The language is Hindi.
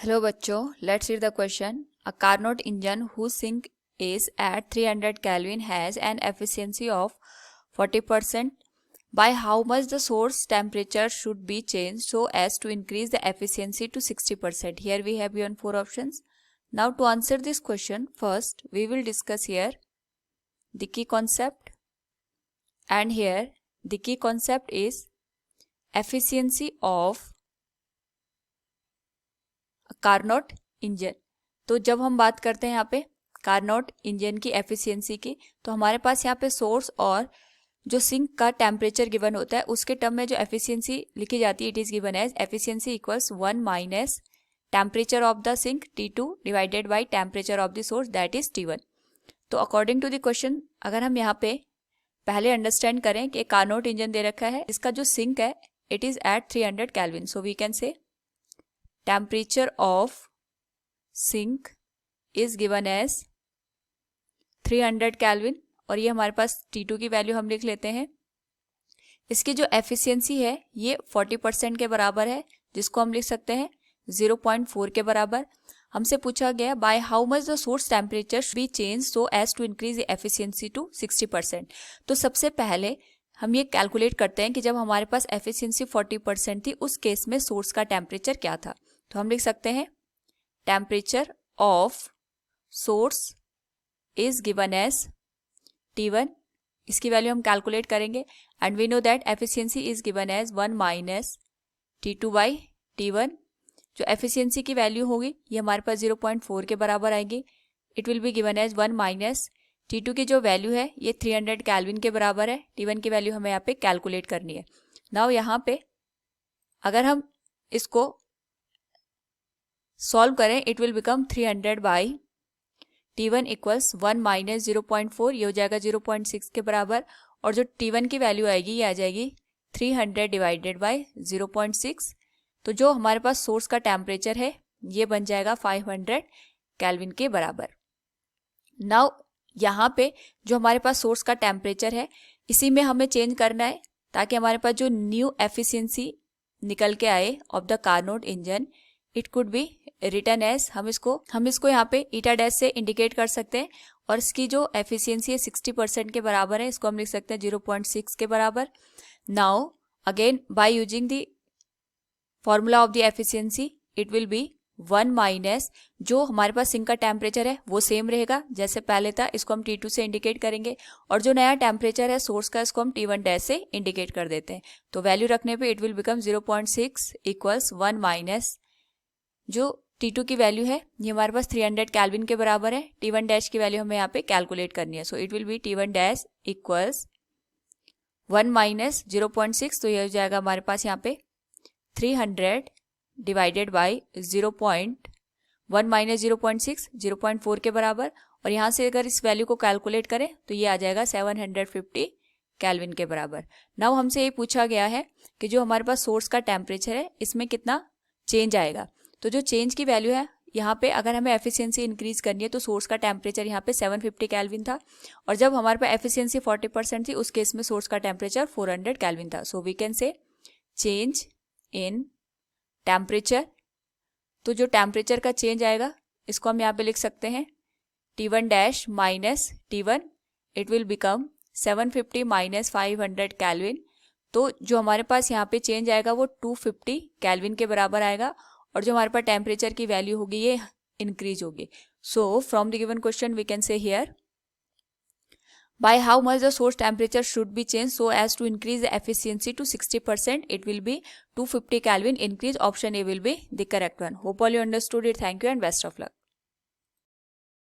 हेलो बच्चों, let's read the question. A Carnot engine whose sink is at 300 Kelvin has an efficiency of 40%. By how much the source temperature should be changed so as to increase the efficiency to 60%? Here we have given four options. Now to answer this question, first we will discuss here the key concept, and here the key concept is efficiency of Carnot engine. तो जब हम बात करते हैं यहाँ पे कार्नोट इंजन की एफिशिएंसी की, तो हमारे पास यहाँ पे सोर्स और जो सिंक का टेम्परेचर गिवन होता है उसके टर्म में जो एफिशिएंसी लिखी जाती है, it is given as efficiency equals 1 minus temperature of the sink T2 divided by temperature of the source that is T1. तो अकॉर्डिंग टू द क्वेश्चन, अगर हम यहाँ पे पहले अंडरस्टैंड करें कि कार्नोट इंजन दे रखा है, इसका जो सिंक है it is at 300 kelvin, so we can say temperature of sink is given as 300 Kelvin और ये हमारे पास T2 की वैल्यू हम लिख लेते हैं. इसकी जो एफिशिएंसी है ये 40% के बराबर है, जिसको हम लिख सकते हैं 0.4 के बराबर. हमसे पूछा गया by how much the source temperature should be change so as to increase the efficiency to 60%. तो सबसे पहले हम ये कैलकुलेट करते हैं कि जब हमारे पास एफिशिएंसी 40% थी उस केस में सोर्स का टेम्परेचर क्या था. तो हम लिख सकते हैं temperature of source is given as T1. इसकी वैल्यू हम कैलकुलेट करेंगे and we know that efficiency is given as 1 minus T2 by T1. जो एफिशिएंसी की वैल्यू होगी ये हमारे पास 0.4 के बराबर आएगी. It will be given as 1 minus T2 की जो वैल्यू है ये 300 केल्विन के बराबर है. T1 की वैल्यू हमें यहाँ पे कैलकुलेट करनी है. नाउ यहाँ पे अगर हम इसको सॉल्व करें it will become 300 by T1 equals 1 minus 0.4, ये हो जाएगा 0.6 के बराबर. और जो T1 की वैल्यू आएगी ये आ जाएगी 300 डिवाइडेड बाई 0.6. तो जो हमारे पास सोर्स का टेम्परेचर है ये बन जाएगा 500 केल्विन के बराबर. नाउ यहाँ पे जो हमारे पास सोर्स का टेम्परेचर है इसी में हमें चेंज करना है ताकि हमारे पास जो न्यू एफिशिएंसी निकल के आए of the Carnot engine, it could be written as, हम इसको यहाँ पे ईटा डैश से इंडिकेट कर सकते हैं. और इसकी जो एफिशिएंसी है 60% के बराबर है, इसको हम लिख सकते हैं 0.6 के बराबर. Now again by using the formula of the efficiency it will B 1 minus जो हमारे पास सिंक का टेम्परेचर है वो सेम रहेगा जैसे पहले था, इसको हम T2 से इंडिकेट करेंगे. और जो नया टेम्परेचर है सोर्स का इसको हम T1 डैश से इंडिकेट कर देते हैं. तो वैल्यू रखने पे it will become 0.6 equals 1 minus जो T2 की वैल्यू है ये हमारे पास 300 केल्विन के बराबर है. T1 डैश की वैल्यू हमें यहाँ पे कैलकुलेट करनी है. So it will B T1 dash equals 1 minus 0.6, तो ये हो जाएगा हमारे पास यहाँ पे 300 डिवाइडेड बाई 0.1 माइनस 0.6 0.4 के बराबर. और यहाँ से अगर इस वैल्यू को कैलकुलेट करें तो ये आ जाएगा 750 केल्विन के बराबर. नाउ हमसे ये पूछा गया है कि जो हमारे पास सोर्स का टेम्परेचर है इसमें कितना चेंज आएगा. तो जो चेंज की वैल्यू है यहाँ पे अगर हमें एफिशिएंसी इंक्रीज करनी है तो सोर्स का टेम्परेचर यहाँ पे 750 केल्विन था और जब हमारे पास एफिशिएंसी 40% थी उस केस में सोर्स का टेम्परेचर 400 केल्विन था. So we can say change in temperature. तो जो टेम्परेचर का चेंज आएगा इसको हम यहाँ पे लिख सकते हैं T1 dash minus T1, it will become 750 minus 500 kelvin. तो जो हमारे पास यहाँ पे चेंज आएगा वो 250 केल्विन के बराबर आएगा और जो हमारे पास टेम्परेचर की वैल्यू होगी ये इंक्रीज होगी. So from the given question we can say here by how much the source temperature should be changed so as to increase the efficiency to 60%, it will be 250 Kelvin increase. Option A will be the correct one. Hope all you understood it. Thank you and best of luck.